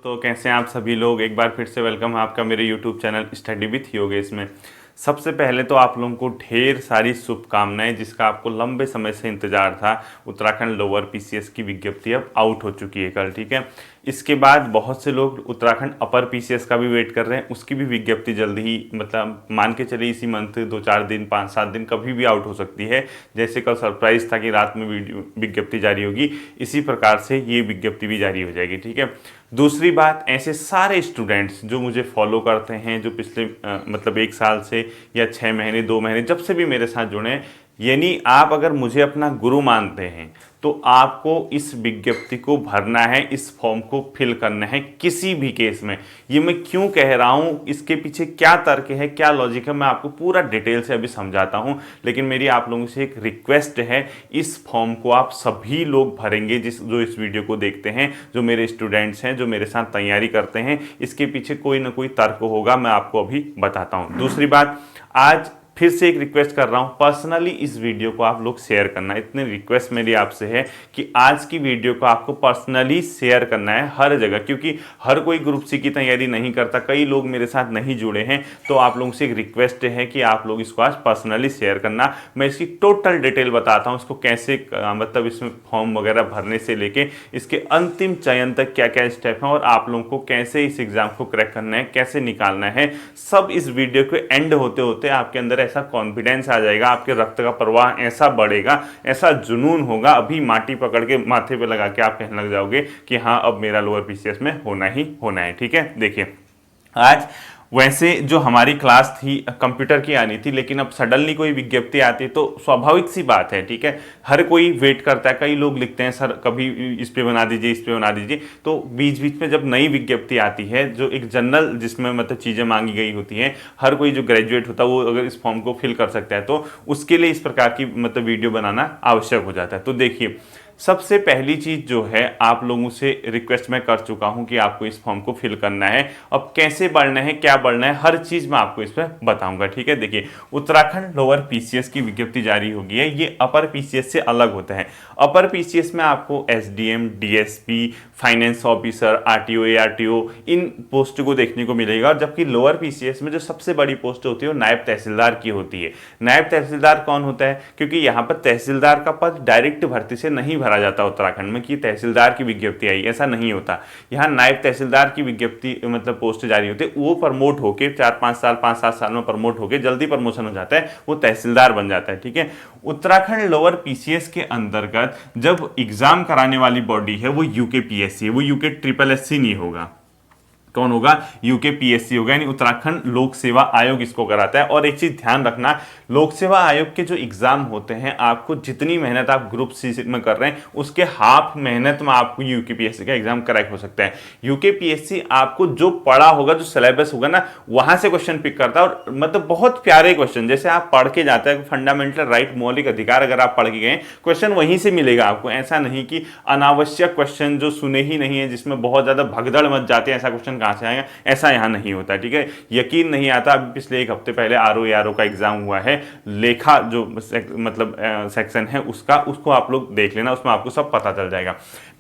तो कैसे हैं आप सभी लोग। एक बार फिर से वेलकम है आपका मेरे YouTube channel study with Yogesh में। सबसे पहले तो आप लोगों को ढेर सारी शुभकामनाएं, जिसका आपको लंबे समय से इंतजार था। उत्तराखंड लोअर पीसीएस की विज्ञप्ति अब आउट हो चुकी है कल, ठीक है। इसके बाद बहुत से लोग उत्तराखंड अपर पीसीएस का भी वेट कर रहे हैं, उसकी भी विज्ञप्ति जल्दी ही, मतलब मान के चलिए इसी मंथ 2-4 दिन 5-7 दिन कभी भी आउट हो सकती है। जैसे कल सरप्राइज था कि रात में विज्ञप्ति जारी होगी, इसी प्रकार से ये विज्ञप्ति भी जारी हो जाएगी, ठीक है। दूसरी बात, ऐसे सारे स्टूडेंट्स जो मुझे फॉलो करते हैं, जो पिछले मतलब 1 साल से या 6 महीने 2 महीने जब से भी मेरे साथ जुड़े हैं, यानी आप अगर मुझे अपना गुरु मानते हैं तो आपको इस विज्ञप्ति को भरना है, इस फॉर्म को फिल करना है किसी भी केस में। ये मैं क्यों कह रहा हूँ, इसके पीछे क्या तर्क है, क्या लॉजिक है, मैं आपको पूरा डिटेल से अभी समझाता हूँ। लेकिन मेरी आप लोगों से एक रिक्वेस्ट है, इस फॉर्म को आप सभी लोग भरेंगे जो इस वीडियो को देखते हैं, जो मेरे स्टूडेंट्स हैं, जो मेरे साथ तैयारी करते हैं। इसके पीछे कोई ना कोई तर्क होगा, मैं आपको अभी बताता हूँ। दूसरी बात, आज फिर से एक रिक्वेस्ट कर रहा हूं, पर्सनली इस वीडियो को आप लोग शेयर करना। इतनी रिक्वेस्ट मेरी आपसे है कि आज की वीडियो को आपको पर्सनली शेयर करना है हर जगह, क्योंकि हर कोई ग्रुप सी की तैयारी नहीं करता, कई लोग मेरे साथ नहीं जुड़े हैं। तो आप लोगों से एक रिक्वेस्ट है कि आप लोग इसको आज पर्सनली शेयर करना। मैं इसकी टोटल डिटेल बताता हूँ, इसको कैसे मतलब इसमें फॉर्म वगैरह भरने से लेके इसके अंतिम चयन तक क्या क्या स्टेप है, और आप लोगों को कैसे इस एग्जाम को क्रैक करना है, कैसे निकालना है, सब इस वीडियो के एंड होते होते आपके अंदर ऐसा कॉन्फिडेंस आ जाएगा, आपके रक्त का प्रवाह ऐसा बढ़ेगा, ऐसा जुनून होगा, अभी माटी पकड़ के माथे पे लगा के आप कहने लग जाओगे कि हाँ अब मेरा लोअर पीसीएस में होना ही होना है, ठीक है। देखिए, आज वैसे जो हमारी क्लास थी कंप्यूटर की आनी थी, लेकिन अब सडनली कोई विज्ञप्ति आती है तो स्वाभाविक सी बात है, ठीक है। हर कोई वेट करता है, कई लोग लिखते हैं सर कभी इस पे बना दीजिए, इस पे बना दीजिए। तो बीच बीच में जब नई विज्ञप्ति आती है, जो एक जनरल जिसमें मतलब चीज़ें मांगी गई होती हैं, हर कोई जो ग्रेजुएट होता है वो अगर इस फॉर्म को फिल कर सकता है, तो उसके लिए इस प्रकार की मतलब वीडियो बनाना आवश्यक हो जाता है। तो देखिए, सबसे पहली चीज जो है, आप लोगों से रिक्वेस्ट मैं कर चुका हूं कि आपको इस फॉर्म को फिल करना है। अब कैसे बढ़ना है, क्या बढ़ना है, हर चीज मैं आपको इस पर बताऊंगा, ठीक है। देखिए, उत्तराखंड लोअर पीसीएस की विज्ञप्ति जारी होगी है, ये अपर पीसीएस से अलग होता है। अपर पीसीएस में आपको SDM, DSP, finance officer, RTO, ARTO, इन पोस्ट को देखने को मिलेगा। और जबकि लोअर पीसीएस में जो सबसे बड़ी पोस्ट होती है वो नायब तहसीलदार की होती है। नायब तहसीलदार कौन होता है, क्योंकि यहाँ पर तहसीलदार का पद डायरेक्ट भर्ती से नहीं भरा जाता उत्तराखंड में कि तहसीलदार की विज्ञप्ति आई, ऐसा नहीं होता। यहाँ नायब तहसीलदार की विज्ञप्ति मतलब पोस्ट जारी होती है, वो प्रमोट होकर 4-5 साल 5-7 साल में प्रमोट होकर जल्दी प्रमोशन हो जाता है, वो तहसीलदार बन जाता है, ठीक है। उत्तराखंड लोअर पीसीएस के अंतर्गत जब एग्जाम कराने वाली बॉडी है वो यूकेपीएससी है, वो यूके ट्रिपल एससी नहीं होगा। कौन होगा, यूकेपीएससी होगा, यानी उत्तराखंड लोक सेवा आयोग इसको कराता है। और एक चीज ध्यान रखना, लोक सेवा आयोग के जो एग्जाम होते हैं, आपको जितनी मेहनत आप ग्रुप सी में कर रहे हैं उसके हाफ मेहनत में आपको यूकेपीएससी का एग्जाम क्रैक हो सकता है। यूकेपीएससी आपको जो पढ़ा होगा, जो सिलेबस होगा ना, वहां से क्वेश्चन पिक करता है। और मतलब बहुत प्यारे क्वेश्चन, जैसे आप पढ़ के जाते हैं फंडामेंटल राइट, मौलिक अधिकार, अगर आप पढ़ के गए क्वेश्चन वहीं से मिलेगा आपको। ऐसा नहीं कि अनावश्यक क्वेश्चन जो सुने ही नहीं है, जिसमें बहुत ज्यादा भगदड़ मच जाते हैं, ऐसा क्वेश्चन कहां से आएगा, ऐसा यहां नहीं होता, ठीक है। यकीन नहीं आता, अभी पिछले 1 हफ्ते पहले आरओ का एग्जाम हुआ है, लेखा जो मतलब सेक्शन है उसका, उसको आप लोग देख लेना, उसमें आपको सब पता चल जाएगा।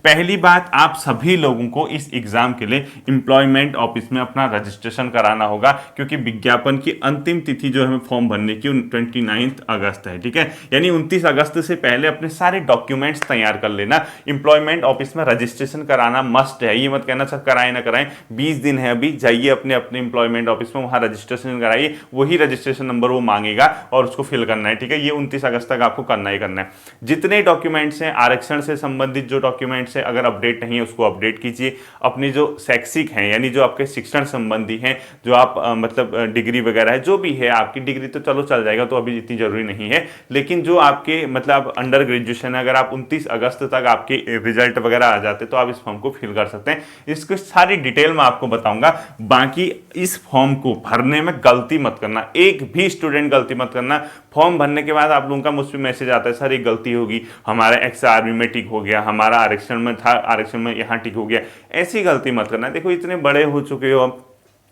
पहली बात, आप सभी लोगों को इस एग्जाम के लिए एम्प्लॉयमेंट ऑफिस में अपना रजिस्ट्रेशन कराना होगा, क्योंकि विज्ञापन की अंतिम तिथि जो है फॉर्म भरने की 29 अगस्त है, ठीक है। यानी 29 अगस्त से पहले अपने सारे डॉक्यूमेंट्स तैयार कर लेना। एम्प्लॉयमेंट ऑफिस में रजिस्ट्रेशन कराना मस्ट है, ये मत कहना सर कराएं ना कराएं, 20 दिन है अभी, जाइए अपने अपने एम्प्लॉयमेंट ऑफिस में, वहां रजिस्ट्रेशन कराइए, वही रजिस्ट्रेशन नंबर वो मांगेगा और उसको फिल करना है, ठीक है। ये 29 अगस्त तक आपको करना ही करना है। जितने डॉक्यूमेंट्स हैं, आरक्षण से संबंधित जो डॉक्यूमेंट्स से अगर अपडेट नहीं है उसको अपडेट कीजिए। अपनी जो शैक्षिक हैं, यानी जो आपके शिक्षण संबंधी हैं, जो आप मतलब डिग्री वगैरह है, जो भी है आपकी डिग्री तो चलो चल जाएगा, तो अभी इतनी जरूरी नहीं है। लेकिन जो आपके मतलब अंडर ग्रेजुएशन है, अगर आप 29 अगस्त तक आपके रिजल्ट वगैरह आ जाते तो आप इस फॉर्म को फिल कर सकते हैं। इसकी सारी डिटेल मैं आपको बताऊंगा। बाकी इस फॉर्म को भरने में गलती मत करना, एक भी स्टूडेंट गलती मत करना। फॉर्म भरने के बाद आप लोगों का मुझ पर मैसेज आता है, सर एक गलती होगी, हमारा एक्स आर्मी में टिक हो गया, हमारा आरक्षण में था, आरक्षण में यहाँ टिक हो गया। ऐसी गलती मत करना। देखो, इतने बड़े हो चुके हो अब,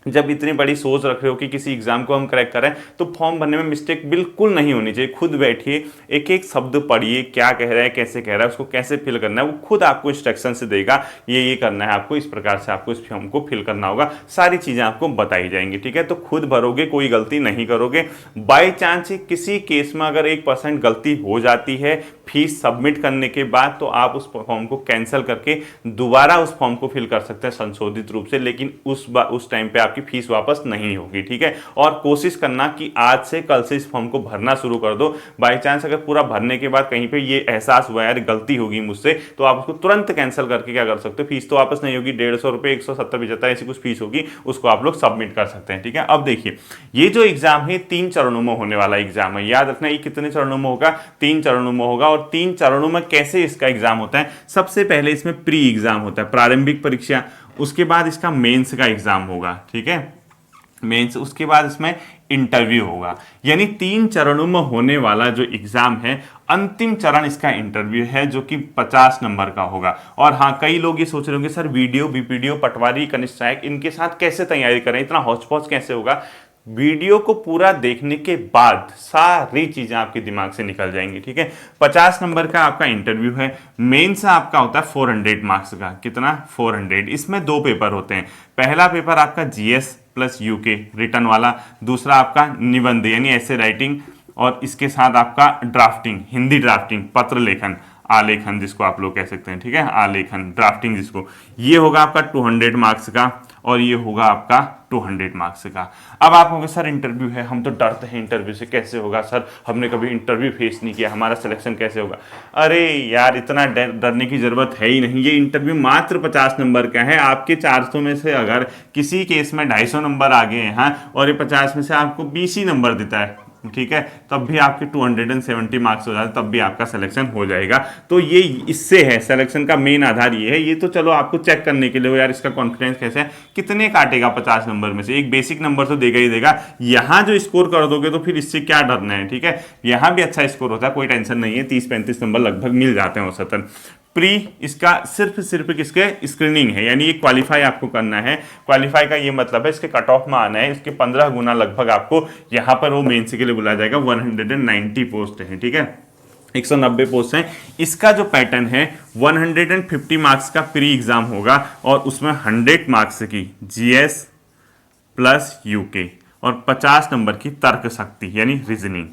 जब इतनी बड़ी सोच रख रहे हो कि किसी एग्जाम को हम क्रैक करें, तो फॉर्म भरने में मिस्टेक बिल्कुल नहीं होनी चाहिए। खुद बैठिए, एक एक शब्द पढ़िए, क्या कह रहा है, कैसे कह रहा है, उसको कैसे फिल करना है, वो खुद आपको इंस्ट्रक्शन से देगा, ये करना है आपको, इस प्रकार से आपको इस फॉर्म को फिल करना होगा, सारी चीज़ें आपको बताई जाएंगी। ठीक है, तो खुद भरोगे, कोई गलती नहीं करोगे। बाई चांस किसी केस में अगर 1% गलती हो जाती है फीस सबमिट करने के बाद, तो आप उस फॉर्म को कैंसिल करके दोबारा उस फॉर्म को फिल कर सकते हैं संशोधित रूप से, लेकिन उस टाइम पे आपकी फीस वापस नहीं होगी। ठीक है, और कोशिश करना कि आज से कल से इस फॉर्म को भरना शुरू कर दो। बाई चांस अगर पूरा भरने के बाद कहीं पे ये एहसास हुआ यार गलती होगी मुझसे, तो आप उसको तुरंत कैंसिल करके क्या कर सकते हो, फीस तो वापस नहीं होगी, 150 रुपये, 170-75 ऐसी कुछ फीस होगी, उसको आप लोग सबमिट कर सकते हैं। ठीक है, अब देखिए ये जो एग्जाम है 3 चरणों में होने वाला एग्जाम है। याद रखना ये कितने चरणों में होगा, 3 चरणों में होगा। और 3 चरणों में कैसे इसका एग्जाम होता है, सबसे पहले इसमें प्री एग्जाम होता है, प्रारंभिक परीक्षा, उसके बाद इसका मेंस का एग्जाम होगा। ठीक है, मेंस, उसके बाद इसमें इंटरव्यू होगा। यानी 3 चरणों में होने वाला जो एग्जाम है, अंतिम चरण इसका इंटरव्यू है जो कि 50 नंबर का होगा। और हाँ, कई लोग ये सोच रहे होंगे सर वीडियो, बीपीडीओ, पटवारी, कनिष्ठ सहायक, इनके साथ कैसे तैयारी करें, इतना हौच पौच कैसे होगा। वीडियो को पूरा देखने के बाद सारी चीजें आपके दिमाग से निकल जाएंगी। ठीक है, 50 नंबर का आपका इंटरव्यू है। मेंस आपका होता है 400 मार्क्स का, कितना, 400। इसमें 2 पेपर होते हैं। पहला पेपर आपका जीएस प्लस यूके रिटर्न वाला, दूसरा आपका निबंध यानी ऐसे राइटिंग, और इसके साथ आपका ड्राफ्टिंग, हिंदी ड्राफ्टिंग, पत्र लेखन, आलेखन जिसको आप लोग कह सकते हैं। ठीक है, आलेखन, ड्राफ्टिंग जिसको, ये होगा आपका 200 मार्क्स का, और ये होगा आपका 200 मार्क्स का। अब आप होंगे सर इंटरव्यू है, हम तो डरते हैं इंटरव्यू से, कैसे होगा सर, हमने कभी इंटरव्यू फेस नहीं किया, हमारा सिलेक्शन कैसे होगा। अरे यार इतना डरने की जरूरत है ही नहीं। ये इंटरव्यू मात्र 50 नंबर का है। आपके 400 में से अगर किसी केस में 250 नंबर आ गए हैं और ये 50 में से आपको 20 ही नंबर देता है, ठीक है, तब भी आपके 270 मार्क्स हो जाते, तब भी आपका सिलेक्शन हो जाएगा। तो ये इससे है, सिलेक्शन का मेन आधार ये है। ये तो चलो आपको चेक करने के लिए हो यार इसका कॉन्फिडेंस कैसे है, कितने काटेगा 50 नंबर में से, एक बेसिक नंबर तो देगा ही देगा। यहां जो स्कोर कर दोगे तो फिर इससे क्या डरना है। ठीक है, यहां भी अच्छा स्कोर होता है, कोई टेंशन नहीं है, 30-35 नंबर लगभग मिल जाते हैं औसतन। प्री इसका सिर्फ किसके स्क्रीनिंग है, यानी ये क्वालिफाई आपको करना है। क्वालिफाई का ये मतलब है इसके कट ऑफ में आना है, इसके 15 गुना लगभग आपको यहाँ पर वो मेंस के लिए बुलाया जाएगा। 190 पोस्ट है। ठीक है, 190 पोस्ट हैं। इसका जो पैटर्न है 150 मार्क्स का प्री एग्जाम होगा, और उसमें 100 मार्क्स की जीएस प्लस यूके और 50 नंबर की तर्क शक्ति यानी रीजनिंग,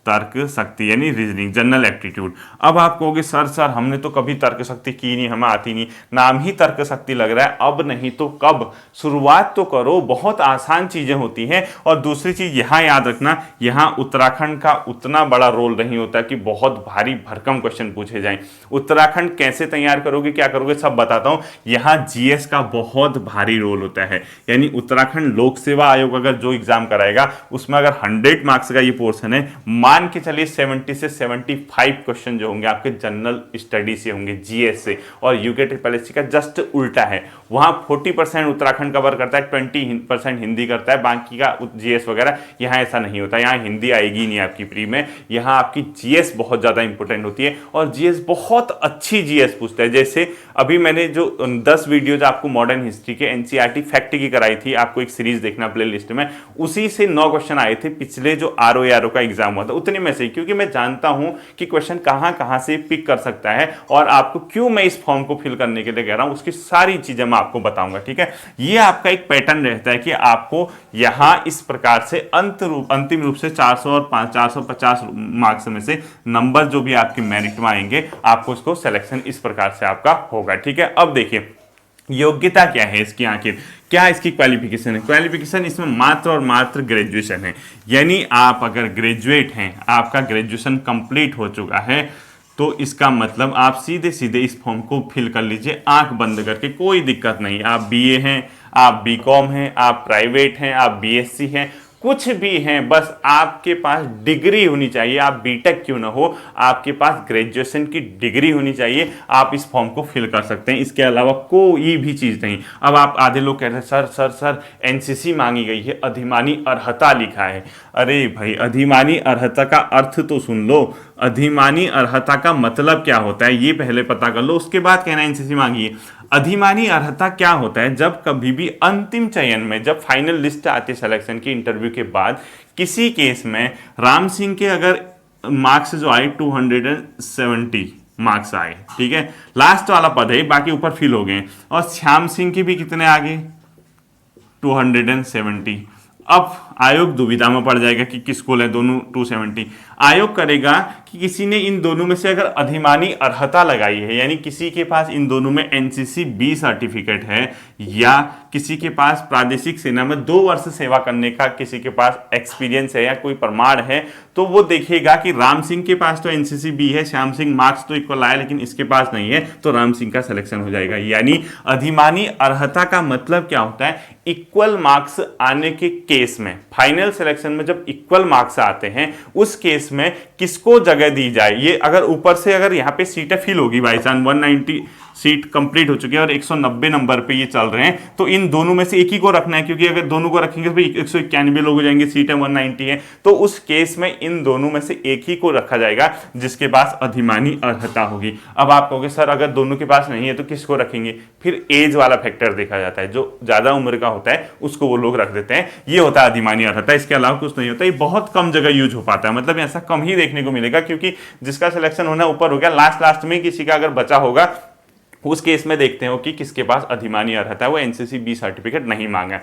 तर्क शक्ति यानी रीजनिंग, जनरल एप्टीट्यूड। अब आप कहोगे सर हमने तो कभी तर्क शक्ति की नहीं, हमें आती नहीं, नाम ही तर्क शक्ति लग रहा है, अब नहीं तो कब, शुरुआत तो करो, बहुत आसान चीजें होती हैं। और दूसरी चीज यहां याद रखना, यहां उत्तराखंड का उतना बड़ा रोल नहीं होता कि बहुत भारी भरकम क्वेश्चन पूछे जाएं। उत्तराखंड कैसे तैयार करोगे, क्या करोगे, सब बताता हूं। यहां जीएस का बहुत भारी रोल होता है, यानी उत्तराखंड लोक सेवा आयोग अगर जो एग्जाम कराएगा उसमें अगर 100 मार्क्स का ये पोर्शन है, मान के चलिए 70 से 75 क्वेश्चन जो होंगे आपके जनरल स्टडी से होंगे, जीएस से। और यूके ट्रिपल एससी का जस्ट उल्टा है, वहां 40% उत्तराखंड कवर करता है, 20% हिंदी करता है, बाकी का जीएस वगैरह। यहाँ ऐसा नहीं होता, यहाँ हिंदी आएगी नहीं आपकी प्री में, यहाँ आपकी जीएस बहुत ज्यादा इंपॉर्टेंट होती है। और जीएस बहुत अच्छी जीएस पूछता है। जैसे अभी मैंने जो 10 वीडियोज आपको मॉडर्न हिस्ट्री के एनसीईआरटी फैक्ट की कराई थी, आपको एक सीरीज देखना प्ले लिस्ट में, उसी से 9 क्वेश्चन आए थे पिछले जो आरओ का एग्जाम हुआ था, उतने में से। क्योंकि मैं जानता हूं कि क्वेश्चन कहां से पिक कर सकता है, और आपको क्यों मैं इस फॉर्म को फिल करने के लिए कह रहा हूं, उसकी सारी चीजें मैं आपको बताऊंगा। ठीक है, ये आपका एक पैटर्न रहता है कि आपको यहां इस प्रकार से अंतिम रूप से 400 और 450 मार्क्स में से नंबर जो भी आपके मेरिट में आएंगे, आपको इसको सिलेक्शन इस प्रकार से आपका होगा। ठीक है, अब देखिए योग्यता क्या है इसकी, आखिर क्या इसकी क्वालिफिकेशन है। क्वालिफिकेशन इसमें मात्र और मात्र ग्रेजुएशन है, यानी आप अगर ग्रेजुएट हैं, आपका ग्रेजुएशन कंप्लीट हो चुका है, तो इसका मतलब आप सीधे सीधे इस फॉर्म को फिल कर लीजिए आंख बंद करके, कोई दिक्कत नहीं। आप बीए हैं, आप बीकॉम हैं, आप प्राइवेट हैं, आप बीएससी हैं, कुछ भी हैं, बस आपके पास डिग्री होनी चाहिए। आप बीटेक क्यों ना हो, आपके पास ग्रेजुएशन की डिग्री होनी चाहिए, आप इस फॉर्म को फिल कर सकते हैं। इसके अलावा कोई भी चीज़ नहीं। अब आप आधे लोग कह रहे हैं सर एनसीसी मांगी गई है, अधिमानी अर्हता लिखा है। अरे भाई, अधिमानी अर्हता का अर्थ तो सुन लो, अधिमानी अर्हता का मतलब क्या होता है ये पहले पता कर लो, उसके बाद कहना एनसीसी मांगी है। अधिमानी अर्हता क्या होता है? जब कभी भी अंतिम चयन में, जब फाइनल लिस्ट आती है सिलेक्शन की इंटरव्यू के बाद, किसी केस में राम सिंह के अगर मार्क्स जो आए 270 मार्क्स आए, ठीक है, लास्ट वाला पद है, बाकी ऊपर फिल हो गए, और श्याम सिंह के भी कितने आ गए 270। अब आयोग दुविधा में पड़ जाएगा कि किसको ले, दोनों 270। आयोग करेगा कि किसी ने इन दोनों में से अगर अधिमानी अर्हता लगाई है, यानी किसी के पास इन दोनों में एनसीसी बी सर्टिफिकेट है, या किसी के पास प्रादेशिक सेना में 2 वर्ष सेवा करने का किसी के पास एक्सपीरियंस है या कोई प्रमाण है, तो वो देखेगा कि राम सिंह के पास तो एनसीसी बी है, श्याम सिंह मार्क्स तो इक्वल आया लेकिन इसके पास नहीं है, तो राम सिंह का सिलेक्शन हो जाएगा। यानी अधिमानी अर्हता का मतलब क्या होता है? इक्वल मार्क्स आने के केस में, फाइनल सिलेक्शन में जब इक्वल मार्क्स आते हैं, उस केस में किसको जगह दी जाए। ये अगर ऊपर से अगर यहाँ पे सीटें फिल होगी, बाई चांस 190 सीट कंप्लीट हो चुकी है और 190 नंबर पे ये चल रहे हैं, तो इन दोनों में से एक ही को रखना है, क्योंकि अगर दोनों को रखेंगे तो 191 लोग हो जाएंगे, सीटें 190 है, तो उस केस में इन दोनों में से एक ही को रखा जाएगा जिसके पास अधिमानी अर्हता होगी। अब आप कहोगे सर अगर दोनों के पास नहीं है तो किसको रखेंगे? फिर एज वाला फैक्टर देखा जाता है, जो ज्यादा उम्र का होता है उसको वो लोग रख देते हैं, ये होता है अधिमानी अर्हता। इसके अलावा कुछ नहीं होता, ये बहुत कम जगह यूज हो पाता है, मतलब ऐसा कम ही देखने को मिलेगा, क्योंकि जिसका सिलेक्शन होना ऊपर हो गया, लास्ट में किसी का अगर बचा होगा, उस केस में देखते हो कि किसके पास अधिमानी अर्हता है, वो एनसीसी बी सर्टिफिकेट नहीं मांगा।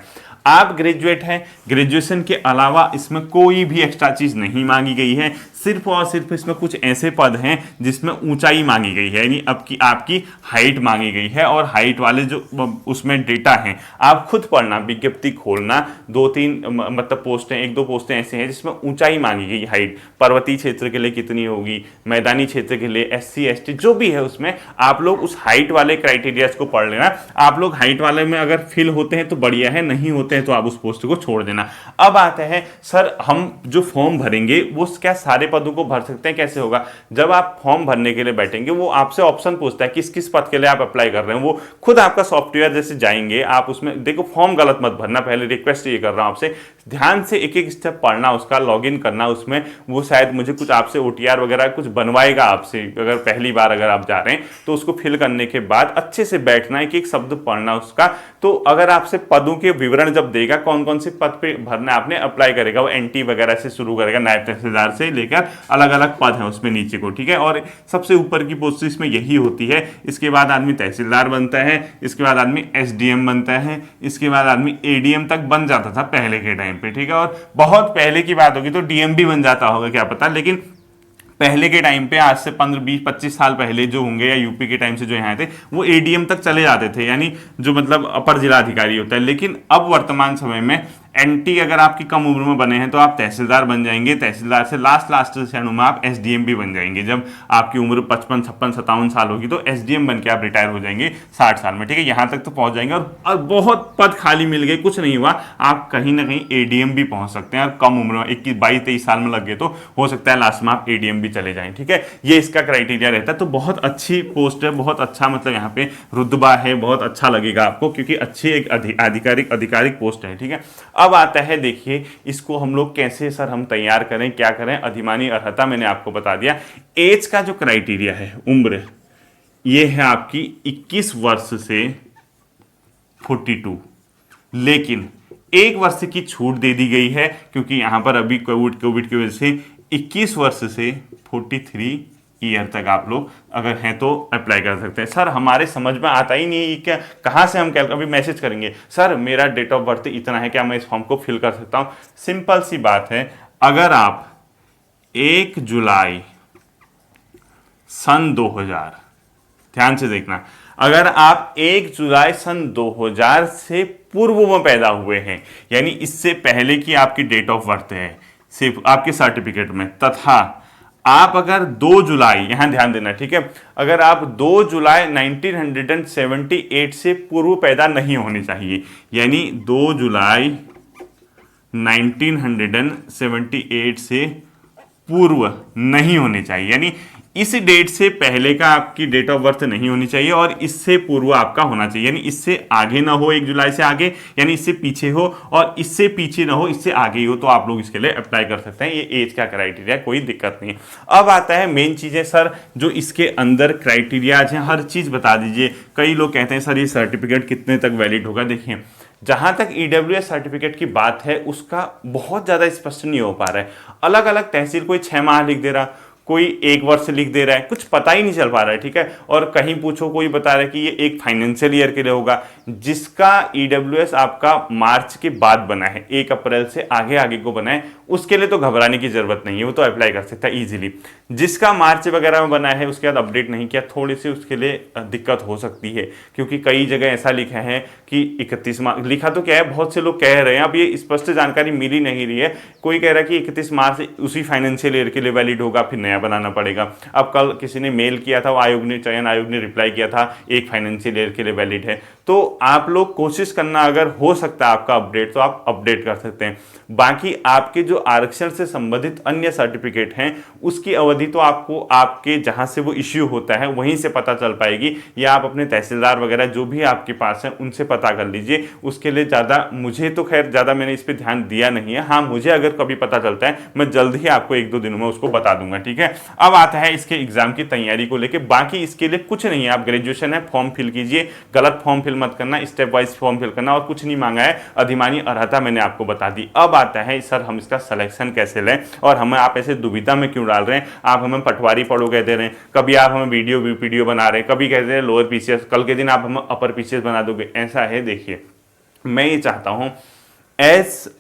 आप ग्रेजुएट हैं, ग्रेजुएशन के अलावा इसमें कोई भी एक्स्ट्रा चीज नहीं मांगी गई है, सिर्फ और सिर्फ इसमें कुछ ऐसे पद हैं जिसमें ऊंचाई मांगी गई है, यानी आपकी हाइट मांगी गई है, और हाइट वाले जो उसमें डेटा हैं आप खुद पढ़ना, विज्ञप्ति खोलना, 2-3 मतलब पोस्टें, 1-2 पोस्टें ऐसे हैं जिसमें ऊंचाई मांगी गई, हाइट पर्वतीय क्षेत्र के लिए कितनी होगी, मैदानी क्षेत्र के लिए, SC ST जो भी है उसमें आप लोग उस हाइट वाले क्राइटेरियाज को पढ़ लेना। आप लोग हाइट वाले में अगर फिल होते हैं तो बढ़िया है, नहीं होते हैं तो आप उस पोस्ट को छोड़ देना। अब आते हैं सर हम जो फॉर्म भरेंगे वो क्या सारे पदों को भर सकते हैं? कैसे होगा? जब आप फॉर्म भरने के लिए बैठेंगे वो आपसे ऑप्शन पूछता है किस किस पद के लिए आप अप्लाई कर रहे हैं, वो खुद आपका सॉफ्टवेयर जैसे जाएंगे आप उसमें देखो, फॉर्म गलत मत भरना, पहले रिक्वेस्ट ये कर रहा हूं आपसे, ध्यान से एक एक स्टेप पढ़ना, उसका लॉगिन करना, उसमें वो शायद मुझे कुछ आपसे OTR वगैरह कुछ बनवाएगा आपसे, अगर पहली बार अगर आप जा रहे हैं तो उसको फिल करने के बाद अच्छे से बैठना, एक एक शब्द पढ़ना उसका। तो अगर आपसे पदों के विवरण जब देगा, कौन कौन से पद पे भरना आपने अप्लाई करेगा, वो NT वगैरह से शुरू करेगा, नायब तहसीलदार से लेकर अलग अलग पद हैं उसमें नीचे को, ठीक है, और सबसे ऊपर की पोस्ट इसमें यही होती है। इसके बाद आदमी तहसीलदार बनता है, इसके बाद आदमी SDM बनता है, इसके बाद आदमी ADM तक बन जाता था पहले के टाइम पे, ठीक है, और बहुत पहले की बात होगी तो DM भी बन जाता होगा, क्या पता, लेकिन पहले के टाइम पे आज से 15-20-25 साल पहले जो होंगे, या यूपी के टाइम से जो यहाँ थे, वो ADM तक चले जाते थे, यानी जो मतलब अपर जिला अधिकारी होता है। लेकिन अब वर्तमान समय में NT अगर आपकी कम उम्र में बने हैं तो आप तहसीलदार बन जाएंगे, तहसीलदार से लास्ट क्षणों में आप SDM भी बन जाएंगे। जब आपकी उम्र 55, 56, 57 साल होगी तो SDM बन के आप रिटायर हो जाएंगे 60 साल में, ठीक है, यहाँ तक तो पहुंच जाएंगे। और बहुत पद खाली मिल गए, कुछ नहीं हुआ, आप कहीं ना कहीं ADM भी पहुंच सकते हैं, और कम उम्र में 21-22-23 साल में लग गए तो हो सकता है लास्ट में आप ADM भी चले जाएं, ठीक है, ये इसका क्राइटेरिया रहता है। तो बहुत अच्छी पोस्ट है, बहुत अच्छा मतलब यहाँ पे रुतबा है, बहुत अच्छा लगेगा आपको, क्योंकि अच्छी एक आधिकारिक पोस्ट है, ठीक है। अब आता है, देखिए इसको हम लोग कैसे सर हम तैयार करें, क्या करें? अधिमानी अर्हता मैंने आपको बता दिया। एज का जो क्राइटेरिया है, उम्र, ये है आपकी 21 वर्ष से 42, लेकिन 1 वर्ष की छूट दे दी गई है, क्योंकि यहां पर अभी कोविड की वजह से 21 वर्ष से 43 ईयर तक आप लोग अगर हैं तो अप्लाई कर सकते हैं। सर हमारे समझ में आता ही नहीं क्या, कहाँ से हम अभी मैसेज करेंगे, सर मेरा डेट ऑफ बर्थ इतना है, क्या मैं इस फॉर्म को फिल कर सकता हूँ? सिंपल सी बात है, अगर आप 1 जुलाई सन 2000, ध्यान से देखना, अगर आप 1 जुलाई सन 2000 से पूर्व में पैदा हुए हैं, यानी इससे पहले की आपकी डेट ऑफ बर्थ है सिर्फ आपके सर्टिफिकेट में, तथा आप अगर 2 जुलाई, यहां ध्यान देना, ठीक है, अगर आप 2 जुलाई 1978 से पूर्व पैदा नहीं होने चाहिए, यानी 2 जुलाई 1978 से पूर्व नहीं होने चाहिए, यानी इस डेट से पहले का आपकी डेट ऑफ बर्थ नहीं होनी चाहिए और इससे पूर्व आपका होना चाहिए, यानी इससे आगे ना हो 1 जुलाई से आगे, यानी इससे पीछे हो, और इससे पीछे ना हो, इससे आगे ही हो, तो आप लोग इसके लिए अप्लाई कर सकते हैं। ये एज का क्राइटेरिया, कोई दिक्कत नहीं है। अब आता है मेन चीजें, सर जो इसके अंदर क्राइटेरियाज हैं हर चीज बता दीजिए। कई लोग कहते हैं सर ये सर्टिफिकेट कितने तक वैलिड होगा। देखिए जहां तक ईडब्ल्यूएस सर्टिफिकेट की बात है उसका बहुत ज्यादा स्पष्ट नहीं हो पा रहा है। अलग अलग तहसील कोई 6 माह लिख दे रहा, कोई 1 वर्ष लिख दे रहा है, कुछ पता ही नहीं चल पा रहा है, ठीक है। और कहीं पूछो कोई बता रहा है कि ये एक फाइनेंशियल ईयर के लिए होगा, जिसका ईडब्ल्यूएस आपका मार्च के बाद बना है, 1 अप्रैल से आगे आगे को बना है, उसके लिए तो घबराने की जरूरत नहीं है, वो तो अप्लाई कर सकता है इजीली। जिसका मार्च वगैरह में बना है उसके बाद अपडेट नहीं किया, थोड़ी सी उसके लिए दिक्कत हो सकती है, क्योंकि कई जगह ऐसा लिखा है कि 31 मार्च लिखा तो क्या है, बहुत से लोग कह रहे हैं, अब ये स्पष्ट जानकारी मिली नहीं रही है। कोई कह रहा है कि 31 मार्च उसी फाइनेंशियल ईयर के लिए वैलिड होगा, फिर नया बनाना पड़ेगा। अब कल किसी ने मेल किया था, आयोग ने, चयन आयोग ने रिप्लाई किया था एक फाइनेंशियल ईयर के लिए वैलिड है। तो आप लोग कोशिश करना, अगर हो सकता है आपका अपडेट तो आप अपडेट कर सकते हैं। बाकी आपके जो आरक्षण से संबंधित अन्य सर्टिफिकेट हैं उसकी अवधि तो आपको आपके जहां से वो इश्यू होता है वहीं से पता चल पाएगी, या आप अपने तहसीलदार वगैरह जो भी आपके पास है उनसे पता कर लीजिए। उसके लिए ज़्यादा मुझे तो खैर ज़्यादा मैंने इस पर ध्यान दिया नहीं है। हाँ, मुझे अगर कभी पता चलता है मैं जल्द ही आपको 1-2 दिनों में उसको बता दूंगा, ठीक है। अब आता है इसके एग्जाम की तैयारी को लेकर। बाकी इसके लिए कुछ नहीं है, आप ग्रेजुएशन है फॉर्म फिल कीजिए, गलत फॉर्म फिल मत करना, स्टेप वाइज फॉर्म फिल करना, और कुछ नहीं मांगा है। अधिमानी अर्हता मैंने आपको बता दी। अब आता है सर हम इसका सिलेक्शन कैसे लें, और हमें आप ऐसे दुविधा में क्यों डाल रहे हैं। आप हमें पटवारी पढ़ो कहते रहे, कभी आप हमें वीडियो बना रहे हैं, कभी कहते हैं लोअर पीसीएस, कल के दिन आप हमें अपर पीसीएस बना दोगे। ऐसा है, देखिए मैं ये चाहता हूं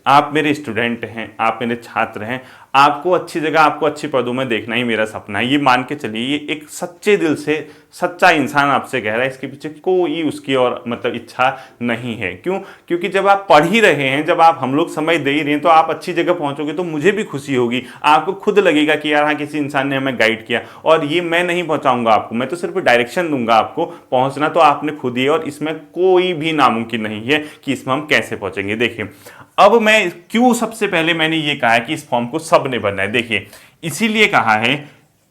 आप मेरे स्टूडेंट हैं, आप मेरे छात्र हैं, आपको अच्छी जगह, आपको अच्छे पदों में देखना ही मेरा सपना है। ये मान के चलिए, ये एक सच्चे दिल से सच्चा इंसान आपसे कह रहा है, इसके पीछे कोई उसकी और मतलब इच्छा नहीं है। क्यों? क्योंकि जब आप पढ़ ही रहे हैं, जब आप हम लोग समय दे ही रहे हैं, तो आप अच्छी जगह पहुंचोगे तो मुझे भी खुशी होगी, आपको खुद लगेगा कि यार हाँ किसी इंसान ने हमें गाइड किया। और ये मैं नहीं पहुंचाऊंगा आपको, मैं तो सिर्फ डायरेक्शन दूंगा आपको, पहुंचना तो आपने खुद ही है, और इसमें कोई भी नामुमकिन नहीं है कि इसमें हम कैसे पहुंचेंगे। देखिए अब मैं क्यों सबसे पहले मैंने ये कहा है कि इस फॉर्म को सबने भरना है। देखिए इसीलिए कहा है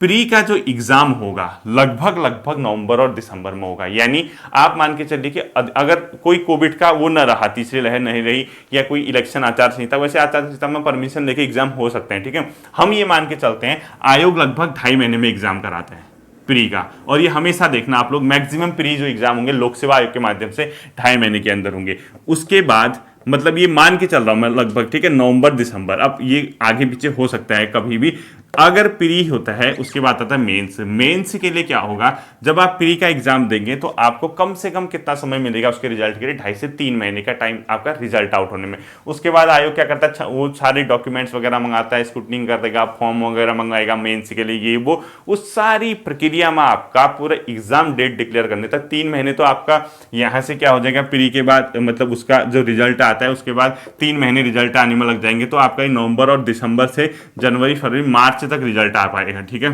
प्री का जो एग्जाम होगा लगभग नवंबर और दिसंबर में होगा। यानी आप मान के चलिए कि अगर कोई कोविड का वो न रहा, तीसरी लहर नहीं रही, या कोई इलेक्शन आचार संहिता, वैसे आचार संहिता में परमिशन लेके एग्जाम हो सकते हैं, ठीक है। हम ये मान के चलते हैं आयोग लगभग 2.5 महीने में एग्जाम कराते हैं प्री का, और ये हमेशा देखना आप लोग, मैक्सिमम प्री जो एग्जाम होंगे लोक सेवा आयोग के माध्यम से 2.5 महीने के अंदर होंगे। उसके बाद मतलब ये मान के चल रहा हूं मैं लगभग, ठीक है, नवंबर दिसंबर, अब ये आगे पीछे हो सकता है कभी भी। अगर प्री होता है उसके बाद आता है मेंस। मेंस के लिए क्या होगा, जब आप प्री का एग्जाम देंगे तो आपको कम से कम कितना समय मिलेगा उसके रिजल्ट के लिए, 2.5 से 3 महीने का टाइम आपका रिजल्ट आउट होने में। उसके बाद आयोग क्या करता है, वो सारे डॉक्यूमेंट्स वगैरह मंगाता है, स्क्रूटनिंग कर देगा, फॉर्म वगैरह मंगाएगा मेंस के लिए, ये वो उस सारी प्रक्रिया में आपका पूरा एग्जाम डेट डिक्लेयर करने तक 3 महीने तो आपका यहाँ से क्या हो जाएगा, प्री के बाद मतलब उसका जो रिजल्ट आता है उसके बाद 3 महीने रिजल्ट आने में लग जाएंगे। तो आपका नवंबर और दिसंबर से जनवरी फरवरी मार्च तक रिजल्ट आ पाएगा, ठीक है।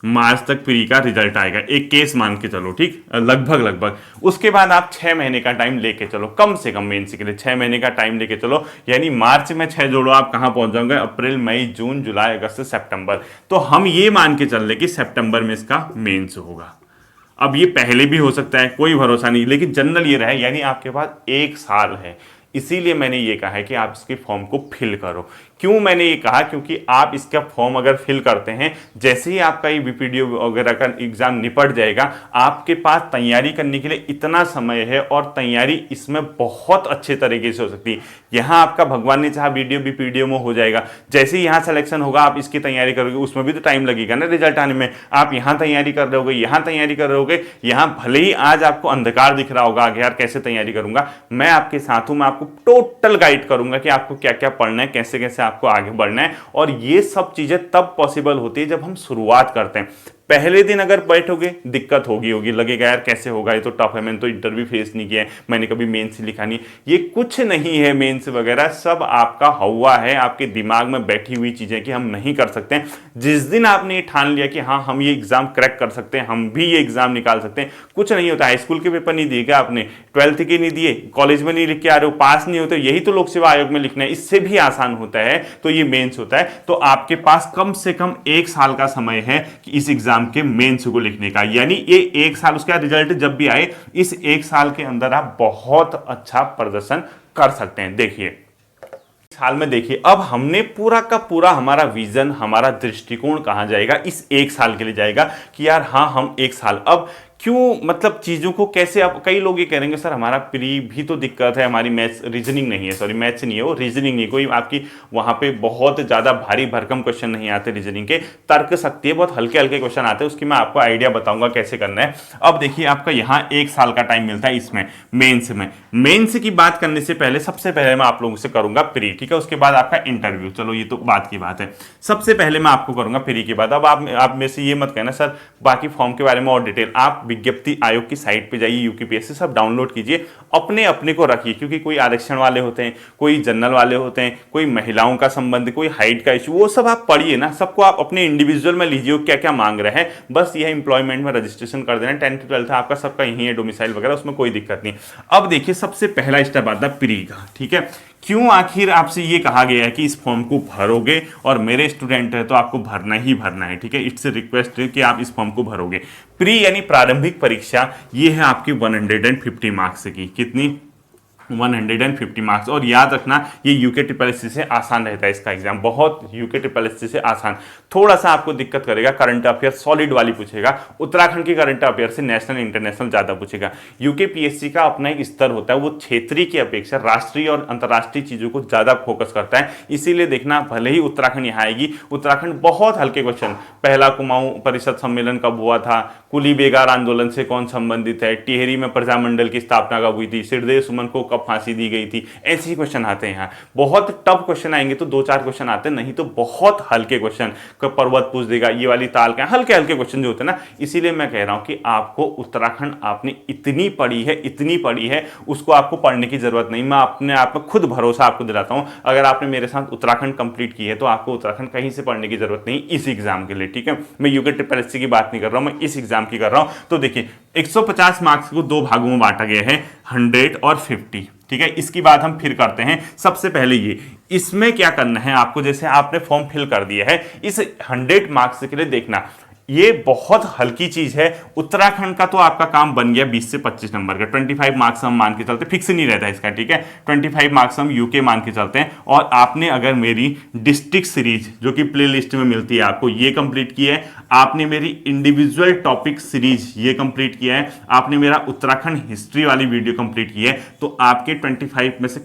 मार्च तक प्री का रिजल्ट आएगा, एक केस मान के चलो, ठीक, लगभग। उसके बाद आप 6 महीने का टाइम लेके चलो, कम से कम मेंस के लिए 6 महीने का टाइम लेके चलो। यानी मार्च में 6 जोड़ो, आप कहां पहुंच जाओगे, अप्रैल मई जून जुलाई अगस्त सितंबर। तो हम ये मान के चल रहे कि सितंबर में इसका मेंस होगा। अब ये पहले भी हो सकता है, कोई भरोसा नहीं, लेकिन जनरल ये रहे, यानी आपके पास 1 साल है। इसीलिए मैंने ये कहा है कि आप इसके फॉर्म को फिल करो। क्यों मैंने ये कहा, क्योंकि आप इसका फॉर्म अगर फिल करते हैं, जैसे ही आपका ये बीपीडीओ वगैरह का एग्जाम निपट जाएगा, आपके पास तैयारी करने के लिए इतना समय है, और तैयारी इसमें बहुत अच्छे तरीके से हो सकती है। यहाँ आपका भगवान ने चाहा वीडियो बीपीडीओ में हो जाएगा, जैसे ही यहाँ सिलेक्शन होगा आप इसकी तैयारी करोगे, उसमें भी तो टाइम लगेगा ना रिजल्ट आने में। आप यहाँ तैयारी कर रहे होगे, यहाँ तैयारी कर रहे होगे, यहाँ भले ही आज आपको अंधकार दिख रहा होगा आगे यार कैसे तैयारी करूंगा, मैं आपके साथ हूं, मैं आपको टोटल गाइड करूंगा कि आपको क्या क्या पढ़ना है, कैसे कैसे आपको आगे बढ़ना है। और ये सब चीजें तब पॉसिबल होती है जब हम शुरुआत करते हैं। पहले दिन अगर बैठोगे दिक्कत होगी लगेगा यार कैसे होगा, ये तो टफ है, मैंने तो इंटरव्यू फेस नहीं किया है, मैंने कभी मेंस लिखा नहीं। ये कुछ नहीं है, मेंस वगैरह सब आपका हवा है, आपके दिमाग में बैठी हुई चीजें कि हम नहीं कर सकते हैं। जिस दिन आपने ये ठान लिया कि हाँ हम ये एग्जाम क्रैक कर सकते हैं, हम भी ये एग्जाम निकाल सकते हैं, कुछ नहीं होता। हाई स्कूल के पेपर नहीं दिए क्या आपने, 12th के नहीं दिए, कॉलेज में नहीं लिख के आ रहे हो, पास नहीं होते, यही तो लोक सेवा आयोग में लिखना है, इससे भी आसान होता है तो ये मेंस होता है। तो आपके पास कम से कम 1 साल का समय है कि इस एग्जाम के मेंस को लिखने का, यानी ये 1 साल, उसका रिजल्ट जब भी आए इस 1 साल के अंदर आप बहुत अच्छा प्रदर्शन कर सकते हैं। देखिए साल में देखिए अब हमने पूरा का पूरा हमारा विजन, हमारा दृष्टिकोण कहां जाएगा, इस 1 साल के लिए जाएगा कि यार हाँ हम 1 साल अब क्यों, मतलब चीज़ों को कैसे, अब कई लोग ये कहेंगे सर हमारा प्री भी तो दिक्कत है, हमारी मैथ्स रीजनिंग नहीं है, सॉरी मैथ्स नहीं है वो, रीजनिंग नहीं, कोई आपकी वहाँ पे बहुत ज़्यादा भारी भरकम क्वेश्चन नहीं आते रीजनिंग के, तर्क शक्ति है, बहुत हल्के हल्के क्वेश्चन आते हैं, उसकी मैं आपको आइडिया बताऊंगा कैसे करना है। अब देखिए आपका यहाँ 1 साल का टाइम मिलता है इसमें मेन्स में। मेन्स की बात करने से पहले सबसे पहले मैं आप लोगों से करूंगा प्री, ठीक है, उसके बाद आपका इंटरव्यू, चलो ये तो बात की बात है। सबसे पहले मैं आपको करूंगा प्री के बाद। अब आप में से ये मत कहना सर बाकी फॉर्म के बारे में और डिटेल, आप विज्ञप्ति आयोग की साइट पे जाइए, यूपीपीएससी सब डाउनलोड कीजिए, अपने अपने को रखिए, क्योंकि कोई आरक्षण वाले होते हैं, कोई जनरल वाले होते हैं, कोई महिलाओं का संबंध, कोई हाइट का इशू, वो सब आप पढ़िए ना, सबको आप अपने इंडिविजुअल में लीजिए क्या क्या मांग रहे हैं, बस यह इंप्लॉयमेंट में रजिस्ट्रेशन कर देना। 10th 12th आपका सबका यही है, डोमिसाइल वगैरह, उसमें कोई दिक्कत नहीं। अब देखिए सबसे पहला स्टेप आता है प्री का, ठीक है। क्यों आखिर आपसे ये कहा गया है कि इस फॉर्म को भरोगे, और मेरे स्टूडेंट है तो आपको भरना ही भरना है, ठीक है, इट्स रिक्वेस्ट है कि आप इस फॉर्म को भरोगे। प्री यानी प्रारंभिक परीक्षा, ये है आपकी 150 मार्क्स की, कितनी, 150 मार्क्स। और याद रखना ये यूके ट्रिपल एससी से आसान रहता है इसका एग्जाम, बहुत यूके ट्रिपल एससी से आसान। थोड़ा सा आपको दिक्कत करेगा, करंट अफेयर सॉलिड वाली पूछेगा, उत्तराखंड की करंट अफेयर से नेशनल इंटरनेशनल ज्यादा पूछेगा। यूके पीएससी का अपना एक स्तर होता है, वो क्षेत्रीय की अपेक्षा राष्ट्रीय और अंतर्राष्ट्रीय चीजों को ज्यादा फोकस करता है, इसीलिए देखना भले ही उत्तराखंड यहाँ आएगी, उत्तराखंड बहुत हल्के क्वेश्चन, पहला कुमाऊं परिषद सम्मेलन कब हुआ था, कुली बेगार आंदोलन से कौन संबंधित है, टिहरी में प्रजामंडल की स्थापना कब हुई थी, सिरदेव सुमन को कब फांसी दी गई थी, ऐसे ही क्वेश्चन आते हैं यहाँ। बहुत टफ क्वेश्चन आएंगे तो 2-4 क्वेश्चन आते हैं, नहीं तो बहुत हल्के क्वेश्चन, पर्वत पूछ देगा, ये वाली ताल का, हल्के हल्के क्वेश्चन जो होते हैं ना। इसीलिए मैं कह रहा हूं कि आपको उत्तराखंड आपने इतनी पढ़ी है उसको आपको पढ़ने की जरूरत नहीं। मैं अपने आप में खुद भरोसा आपको दिलाता हूं, अगर आपने मेरे साथ उत्तराखंड कंप्लीट की है तो आपको उत्तराखंड कहीं से पढ़ने की जरूरत नहीं इस एग्जाम के लिए, ठीक है। मैं यूके ट्रिपल एससी की बात नहीं कर रहा हूं, मैं इस एग्जाम की कर रहा हूं। तो देखिए 150 मार्क्स को 2 भागों में बांटा गया है, 100 और 50, ठीक है। इसकी बात हम फिर करते हैं। सबसे पहले ये इसमें क्या करना है आपको, जैसे आपने फॉर्म फिल कर दिया है, इस 100 मार्क्स के लिए देखना ये बहुत हल्की चीज है। उत्तराखंड का तो आपका काम बन गया 20 से 25 नंबर का, 25 मार्क्स हम मान के चलते, फिक्स नहीं रहता इसका, ठीक है। 25 मार्क्स हम यूके मान के चलते हैं। और आपने अगर मेरी डिस्ट्रिक्ट सीरीज जो कि प्ले लिस्ट में मिलती है आपको, ये कंप्लीट किया है, आपने मेरी इंडिविजुअल टॉपिक सीरीज ये कंप्लीट किया है, आपने मेरा उत्तराखंड हिस्ट्री वाली वीडियो कंप्लीट की है, तो आपके 25 में से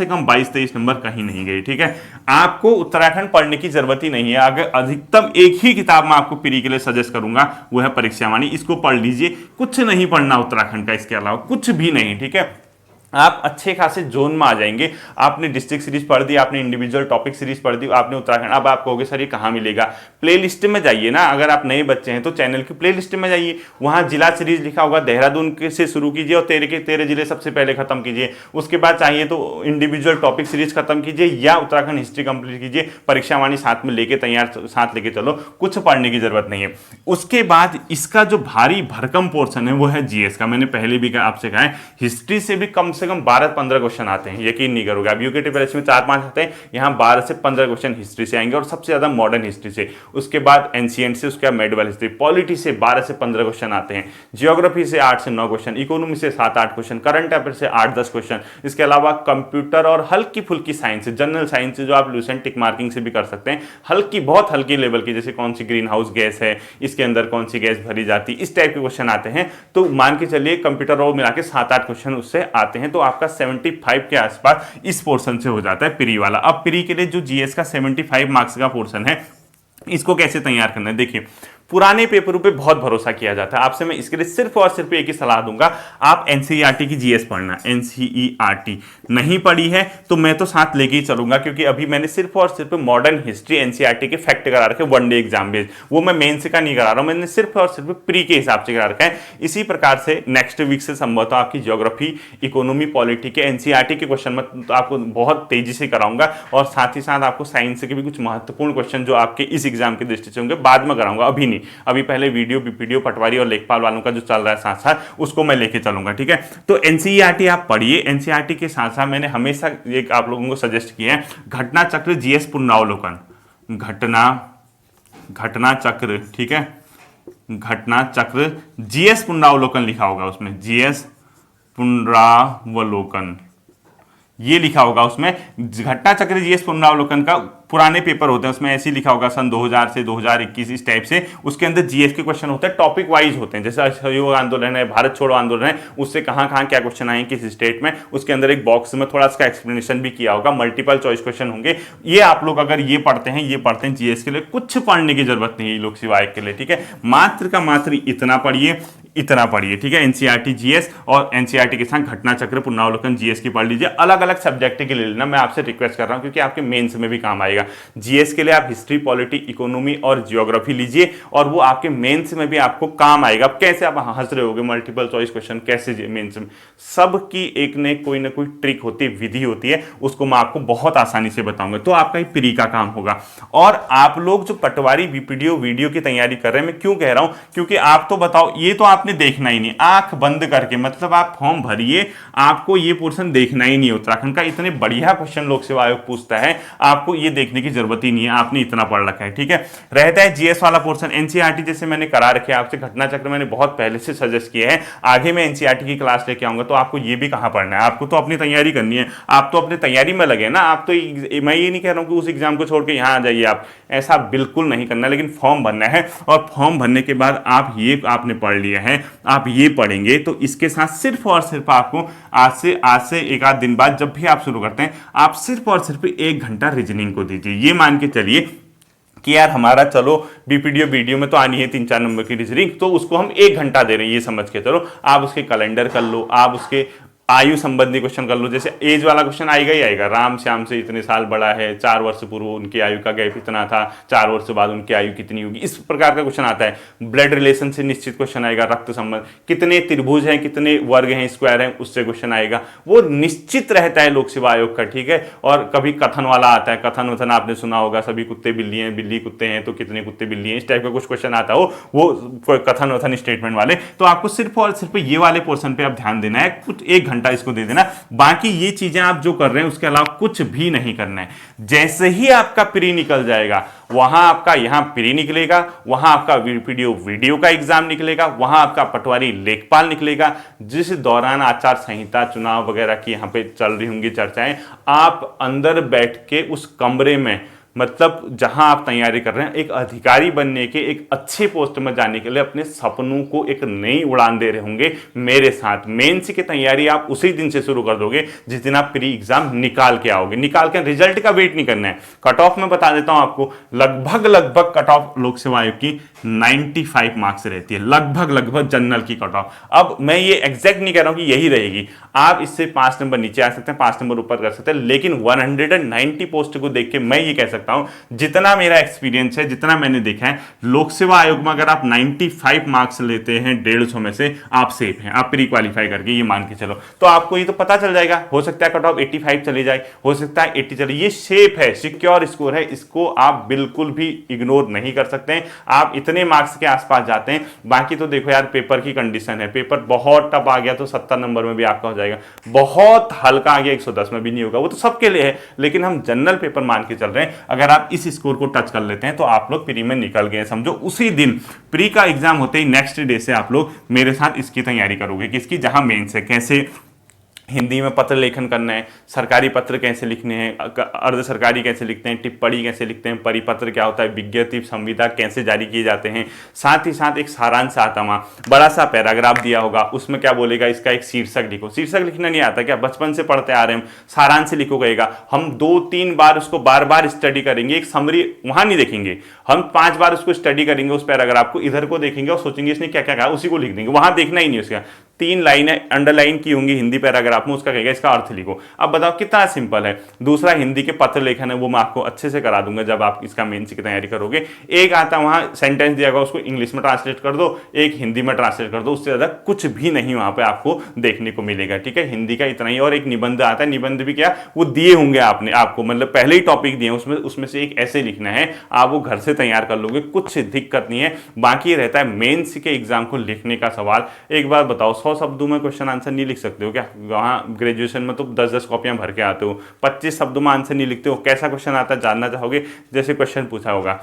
कम 22-23 नंबर कहीं नहीं गए, ठीक है। आपको उत्तराखंड पढ़ने की जरूरत ही नहीं है। अगर अधिकतम एक ही किताब मैं आपको प्री के लिए सजेस्ट करूंगा, वो है परीक्षा वाणी, इसको पढ़ लीजिए, कुछ नहीं पढ़ना उत्तराखंड का, इसके अलावा कुछ भी नहीं, ठीक है। आप अच्छे खासे जोन में आ जाएंगे। आपने डिस्ट्रिक्ट सीरीज पढ़ दी, आपने इंडिविजुअल टॉपिक सीरीज पढ़ दी, आपने उत्तराखंड, अब आप कहोगे सर ये कहाँ मिलेगा, प्ले लिस्ट में जाइए ना। अगर आप नए बच्चे हैं तो चैनल की प्ले लिस्ट में जाइए, वहाँ जिला सीरीज लिखा होगा, देहरादून से शुरू कीजिए और 13 के 13 जिले सबसे पहले खत्म कीजिए। उसके बाद चाहिए तो इंडिविजुअल टॉपिक सीरीज खत्म कीजिए या उत्तराखंड हिस्ट्री कंप्लीट कीजिए। परीक्षा वाणी साथ में लेके तैयार, साथ लेके चलो, कुछ पढ़ने की जरूरत नहीं है। उसके बाद इसका जो भारी भरकम पोर्शन है वो है जीएस का। मैंने पहले भी आपसे कहा है, हिस्ट्री से भी कम 12-15 क्वेश्चन आते हैं, यकीन नहीं करोगे आप। यूके ट्रिपल एससी में 4-5 आते हैं, यहाँ 12 से 15 क्वेश्चन हिस्ट्री से आएंगे, और सबसे ज्यादा मॉडर्न हिस्ट्री से। उसके बाद एंशिएंट से, उसके बाद मेडिवल हिस्ट्री। पॉलिटी से 12 से 15 क्वेश्चन आते हैं, जियोग्राफी से 8 से 9 क्वेश्चन, इकोनॉमी से 7-8 क्वेश्चन, करंट अफेयर से 8-10 क्वेश्चन। इसके अलावा कंप्यूटर और हल्की फुल्की साइंस, जनरल साइंस जो आप लूसेंट टिक मार्किंग से भी कर सकते हैं, हल्की, बहुत हल्की लेवल की, जैसे कौन सी ग्रीन हाउस गैस है, इसके अंदर कौन सी गैस भरी जाती, इस टाइप के क्वेश्चन आते हैं। तो मान के चलिए कंप्यूटर और मिला के 7-8 क्वेश्चन उससे आते हैं, तो आपका 75 के आसपास इस पोर्शन से हो जाता है प्री वाला। अब प्री के लिए जो जीएस का 75 मार्क्स का पोर्शन है, इसको कैसे तैयार करना है, देखिए पुराने पेपरों पे बहुत भरोसा किया जाता है। आपसे मैं इसके लिए सिर्फ और सिर्फ एक ही सलाह दूंगा, आप एनसीईआरटी की जीएस पढ़ना। एनसीईआरटी नहीं पढ़ी है तो मैं तो साथ लेके ही चलूंगा, क्योंकि अभी मैंने सिर्फ और सिर्फ मॉडर्न हिस्ट्री एनसीईआरटी के फैक्ट करा रखे वन डे एग्जाम बेस्ड, वो मैं मेंस का नहीं करा रहा हूं, मैंने सिर्फ और सिर्फ प्री के हिसाब से करा रखा है। इसी प्रकार से नेक्स्ट वीक से संभवतः आपकी ज्योग्राफी, इकोनॉमी, पॉलिटी के एनसीईआरटी के क्वेश्चन मैं तो आपको बहुत तेजी से कराऊंगा, और साथ ही साथ आपको साइंस के भी कुछ महत्वपूर्ण क्वेश्चन जो आपके इस एग्जाम की दृष्टि से होंगे बाद में कराऊंगा, अभी नहीं। अभी पहले वीडियो, बीपीडीओ, पटवारी और लेखपाल वालों का जो चल रहा है साथ साथ, उसको मैं लेके चलूंगा, ठीक है। तो एनसीईआरटी आप पढ़िए। एनसीईआरटी के साथ साथ मैंने हमेशा एक आप लोगों को सजेस्ट किया है, घटना चक्र जीएस पुनरावलोकन, घटना चक्र, ठीक है, घटना चक्र जीएस पुनरावलोकन लिखा होगा उसमें, जीएस पुनरावलोकन ये लिखा होगा उसमें। घटना चक्र जीएस पुनरावलोकन का पुराने पेपर होते हैं, उसमें ऐसे ही लिखा होगा सन 2000 से 2021 इस टाइप से। उसके अंदर जीएस के क्वेश्चन होते हैं, टॉपिक वाइज होते हैं, जैसे असहयोग आंदोलन है, भारत छोड़ो आंदोलन है, उससे कहां कहां क्या क्वेश्चन आए किस स्टेट में, उसके अंदर एक बॉक्स में थोड़ा सा एक्सप्लेनेशन भी किया होगा, मल्टीपल चॉइस क्वेश्चन होंगे। ये आप लोग अगर ये पढ़ते हैं जीएस के लिए, कुछ पढ़ने की जरूरत नहीं है लोक सेवा आयोग के लिए, ठीक है। मात्र का मात्र इतना पढ़िए, ठीक है। एनसीईआरटी जीएस और एनसीईआरटी के साथ घटना चक्र पुनरावलोकन जीएस की पढ़ लीजिए, अलग अलग सब्जेक्ट के लिए लेना, मैं आपसे रिक्वेस्ट कर रहा हूं, क्योंकि आपके मेंस में भी काम आएगा। जीएस के लिए आप हिस्ट्री, पॉलिटी, इकोनॉमी और ज्योग्राफी लीजिए, और वो आपके मेंस में भी आपको काम आएगा। अब कैसे आप हंस रहे होगे, मल्टीपल चॉइस क्वेश्चन कैसे मेंस में, सबकी एक ने कोई ना कोई ट्रिक होती है, विधि होती है, उसको मैं आपको बहुत आसानी से बताऊंगा, तो आपका ही प्री का काम होगा। और आप लोग जो पटवारी, बीपीडीओ, वीडियो की तैयारी कर रहे हैं, मैं क्यों कह रहा हूं, क्योंकि आप तो बताओ, ये तो आपने देखना ही नहीं, आंख बंद करके, मतलब आप फॉर्म भरिए, आपको ये पोर्शन देखना ही नहीं। उत्तराखंड का इतने बढ़िया क्वेश्चन लोक सेवा आयोग पूछता है, आपको ये देखने की जरूरत ही नहीं है, आपने इतना पढ़ रखा है, ठीक है। रहता है जीएस वाला पोर्शन, एनसीईआरटी जैसे मैंने करा रखे आपसे, घटना चक्र मैंने बहुत पहले से सजेस्ट किया है, आगे मैं एनसीईआरटी की क्लास लेके आऊंगा, तो आपको ये भी कहां पढ़ना है, आपको तो अपनी तैयारी करनी है, आप तो अपनी तैयारी में लगे ना, आप तो मैं ये नहीं कह रहा हूं कि उस एग्जाम को छोड़ के यहां आ जाइए, आप ऐसा बिल्कुल नहीं करना, लेकिन फॉर्म भरना है, और फॉर्म भरने के बाद आप ये आपने पढ़ लिया है, आप ये पढ़ेंगे, तो इसके साथ सिर्फ और सिर्फ आपको आज से एक आध दिन बाद जब भी आप शुरू करते हैं, आप सिर्फ और सिर्फ 1 घंटा रीजनिंग को दीजिए। ये मान के चलिए कि यार हमारा चलो बीपीडीओ वीडियो में तो आनी है 3-4 नंबर की रीजनिंग, तो उसको हम 1 घंटा दे रहे हैं, ये समझ के चलो। आप उसके कैलेंडर कर लो, आप उसके आयु संबंधी क्वेश्चन कर लो, जैसे एज वाला क्वेश्चन आएगा ही आएगा, राम श्याम से इतने साल बड़ा है, 4 वर्ष पूर्व उनकी आयु का गैप इतना था, 4 वर्ष बाद उनकी आयु कितनी होगी, इस प्रकार का क्वेश्चन आता है। ब्लड रिलेशन से निश्चित क्वेश्चन आएगा, रक्त संबंध, कितने त्रिभुज हैं, कितने वर्ग हैं, स्क्वायर हैं, उससे क्वेश्चन आएगा, वो निश्चित रहता है लोक सेवा आयोग का, ठीक है। और कभी कथन वाला आता है, कथन वथन आपने सुना होगा, सभी कुत्ते बिल्ली हैं, बिल्ली कुत्ते हैं तो कितने कुत्ते बिल्ली हैं, इस टाइप का कुछ क्वेश्चन आता हो, वो कथन वथन स्टेटमेंट वाले। तो आपको सिर्फ और सिर्फ ये वाले पोर्शन पे आप ध्यान देना है, कुछ 1 घंटा इसको दे देना, बाकी ये चीजें आप जो कर रहे हैं उसके अलावा कुछ भी नहीं करना है। जैसे ही आपका प्री निकल जाएगा, वहां आपका यहां प्री निकलेगा, वहां आपका वीडियो का एग्जाम निकलेगा, वहां आपका पटवारी लेखपाल निकलेगा, जिस दौरान आचार संहिता, चुनाव वगैरह की यहां पे चल रही होंगी चर्चाएं, आप अंदर बैठ के उस कमरे में, मतलब जहां आप तैयारी कर रहे हैं, एक अधिकारी बनने के, एक अच्छे पोस्ट में जाने के लिए अपने सपनों को एक नई उड़ान दे रहे होंगे मेरे साथ। मेंस की तैयारी आप उसी दिन से शुरू कर दोगे जिस दिन आप प्री एग्जाम निकाल के आओगे। निकाल के रिजल्ट का वेट नहीं करना है। कट ऑफ में बता देता हूं आपको, लगभग कट ऑफ लोक सेवा आयोग की 95 मार्क्स रहती है, लगभग जनरल की कट ऑफ। अब मैं ये एग्जैक्ट नहीं कह रहा हूं कि यही रहेगी, आप इससे 5 नंबर नीचे आ सकते हैं, 5 नंबर ऊपर कर सकते हैं, लेकिन 190 पोस्ट को देख के मैं ये कह सकता हूं, जितना मेरा एक्सपीरियंस है, जितना मैंने देखा है, लोक सेवा आयोग में अगर आप 95 मार्क्स लेते हैं 150 में से, आप सेफ हैं, आप प्री क्वालिफाई करके ये मान के चलो। तो आपको ये तो पता चल जाएगा, हो सकता है कट ऑफ 85 चली जाए, हो सकता है 80 चले, ये सेफ है, सिक्योर स्कोर है, इसको आप बिल्कुल भी इग्नोर नहीं कर सकते हैं। आप इतने मार्क्स के आसपास जाते हैं। बाकी तो देखो यार, पेपर की कंडीशन है, पेपर बहुत टफ आ गया तो 70 नंबर में भी आपका हो जाएगा, बहुत हल्का आ गया 110 में भी नहीं होगा, वो तो सबके लिए है, लेकिन हम जनरल पेपर मान के चल रहे हैं। अगर आप इस स्कोर को टच कर लेते हैं तो आप लोग प्री में निकल गए समझो। उसी दिन प्री का एग्जाम होते ही नेक्स्ट डे से आप लोग मेरे साथ इसकी तैयारी करोगे, किसकी, जहां मेंस है। कैसे, हिंदी में पत्र लेखन करना है, सरकारी पत्र कैसे लिखने हैं, अर्ध सरकारी कैसे लिखते हैं, टिप्पणी कैसे लिखते हैं, परिपत्र क्या होता है, विज्ञप्ति संविदा कैसे जारी किए जाते हैं। साथ ही साथ एक सारांश आता वहाँ, बड़ा सा पैराग्राफ दिया होगा, उसमें क्या बोलेगा, इसका एक शीर्षक लिखो। शीर्षक लिखना नहीं आता क्या, बचपन से पढ़ते आ रहे हैं हम, सारांश लिखो कहेगा। हम 2-3 बार उसको बार बार स्टडी करेंगे, एक समरी वहां नहीं देखेंगे, हम 5 बार उसको स्टडी करेंगे उस पैराग्राफ को, इधर को देखेंगे और सोचेंगे इसने क्या क्या कहा, उसी को लिख देंगे, वहां देखना ही नहीं उसका। 3 लाइनें अंडरलाइन की होंगी हिंदी पैराग्राफ में, उसका कहेगा इसका अर्थ लिखो। अब बताओ कितना सिंपल है। दूसरा हिंदी के पत्र लेखन है, वो मैं आपको अच्छे से करा दूंगा जब आप इसका मेंस की तैयारी करोगे। एक आता वहां सेंटेंस दिया होगा, उसको इंग्लिश में ट्रांसलेट कर दो, एक हिंदी में ट्रांसलेट कर दो, उससे ज्यादा कुछ भी नहीं वहां पे आपको देखने को मिलेगा। ठीक है, हिंदी का इतना ही। और एक निबंध आता है, निबंध भी क्या वो दिए होंगे आपने आपको, मतलब पहले ही टॉपिक दिए, उसमें से एक ऐसे लिखना है, आप वो घर से तैयार कर लोगे, कुछ दिक्कत नहीं है। बाकी रहता है मेंस के एग्जाम को लिखने का सवाल। एक बार बताओ, 100 शब्दों में क्वेश्चन आंसर नहीं लिख सकते हो क्या? वहाँ ग्रेजुएशन में तो 10-10 कॉपियां भर के आते हो, 25 शब्दों में आंसर नहीं लिखते हो। कैसा क्वेश्चन आता है जानना चाहोगे? जैसे क्वेश्चन पूछा होगा,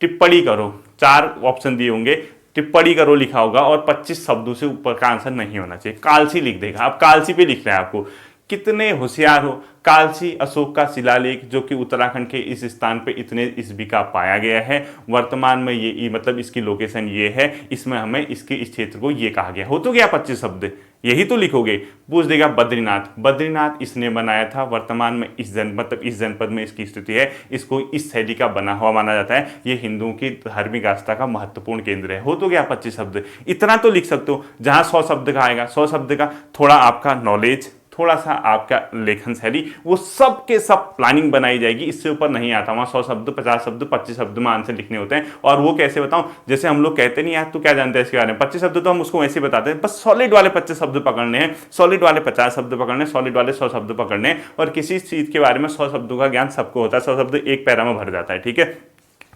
टिप्पणी करो, 4 ऑप्शन दिए होंगे, टिप्पणी करो लिखा होगा और 25 शब्दों से ऊपर का आंसर नहीं होना चाहिए, कालसी लिख देगा। अब कालसी पे लिख रहा है आपको, कितने होशियार हो। कालसी अशोक का शिलालेख जो कि उत्तराखंड के इस स्थान पे इतने ईस्वी का पाया गया है, वर्तमान में ये मतलब इसकी लोकेशन ये है, इसमें हमें इसके इस क्षेत्र को ये कहा गया। हो तो गया 25 शब्द, यही तो लिखोगे। पूछ देगा बद्रीनाथ, बद्रीनाथ इसने बनाया था, वर्तमान में इस जनपद में इसकी स्थिति है, इसको इस शैली का बना हुआ माना जाता है, ये हिंदुओं की धार्मिक आस्था का महत्वपूर्ण केंद्र है। हो तो गया 25 शब्द, इतना तो लिख सकते हो। जहां 100 शब्द का आएगा, 100 शब्द का थोड़ा आपका नॉलेज, थोड़ा सा आपका लेखन शैली, वो सब के सब प्लानिंग बनाई जाएगी, इससे ऊपर नहीं आता। वहाँ 100 शब्द, 50 शब्द, 25 शब्द में आंसर लिखने होते हैं। और वो कैसे बताऊं, जैसे हम लोग कहते नहीं यार तू क्या जानते हैं इसके बारे में, 25 शब्द तो हम उसको वैसे बताते हैं, बस सॉलिड वाले 25 शब्द पकड़ने हैं, सॉलिड वाले 50 शब्द पकड़ने, सॉलिड वाले 100 शब्द पकड़ने हैं। और किसी चीज के बारे में 100 शब्दों का ज्ञान सबको होता है, 100 शब्द एक पैरा में भर जाता है। ठीक है,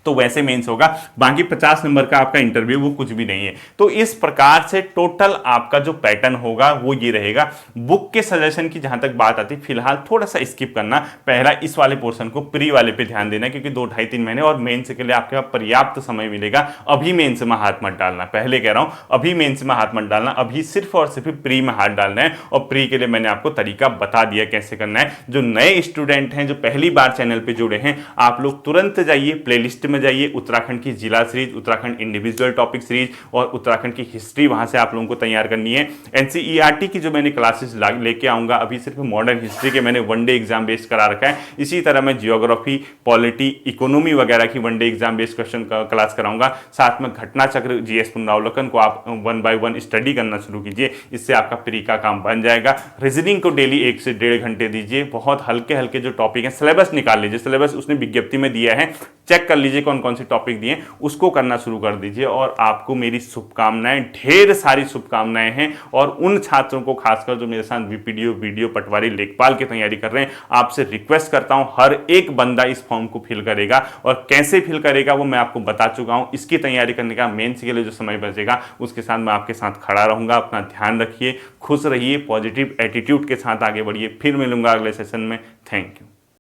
तो वैसे मेंस होगा। बाकी 50 नंबर का आपका इंटरव्यू वो कुछ भी नहीं है। तो इस प्रकार से टोटल आपका जो पैटर्न होगा वो ये रहेगा। बुक के सजेशन की जहां तक बात आती है, फिलहाल थोड़ा सा स्किप करना, पहला इस वाले पोर्शन को, प्री वाले पे ध्यान देना, क्योंकि 2-2.5-3 महीने और मेंस के लिए आपके पास पर्याप्त समय मिलेगा। अभी मेंस में हाथ मत डालना, पहले कह रहा हूं, अभी मेंस में हाथ मत डालना, अभी सिर्फ और सिर्फ प्री में हाथ डालना है। और प्री के लिए मैंने आपको तरीका बता दिया कैसे करना है। जो नए स्टूडेंट हैं, जो पहली बार चैनल पे जुड़े हैं, आप लोग तुरंत जाइए प्लेलिस्ट में जाइए, उत्तराखंड की जिला series, Uttarakhand individual topic series और उत्तराखंड की हिस्ट्री, वहां से आप लोगों को तैयार करनी है। एनसीईआरटी की जो मैंने क्लासेस लेके आऊंगा, अभी सिर्फ मॉडर्न हिस्ट्री के मैंने 1 डे एग्जाम बेस्ड करा रखा है। इसी तरह मैं जियोग्राफी, पॉलिटी, इकोनॉमी वगैरह की 1 day exam based question class कराऊंगा। साथ में घटना चक्र, जीएस पुनरावलोकन को आप 1 by 1 स्टडी करना शुरू कीजिए, इससे आपका प्री का काम बन जाएगा। रीजनिंग को डेली 1 से 1.5 घंटे दीजिए। बहुत हल्के हल्के जो टॉपिक है, सिलेबस निकाल लीजिए, सिलेबस उसने विज्ञप्ति में दिया है, चेक कर लीजिए कौन कौन से टॉपिक दिए, उसको करना शुरू कर दीजिए। और आपको मेरी शुभकामनाएं, ढेर सारी शुभकामनाएं हैं। और उन छात्रों को खासकर जो मेरे साथ वीडियो पटवारी, लेखपाल की तैयारी कर रहे हैं, आपसे रिक्वेस्ट करता हूं, हर एक बंदा इस फॉर्म को फिल करेगा। और कैसे फिल करेगा वो मैं आपको बता चुका हूं। इसकी तैयारी करने का मेंस के लिए जो समय बचेगा उसके साथ मैं आपके साथ खड़ा रहूंगा। अपना ध्यान रखिए, खुश रहिए, पॉजिटिव एटीट्यूड के साथ आगे बढ़िए। फिर मिलूंगा अगले सेशन में। Thank you.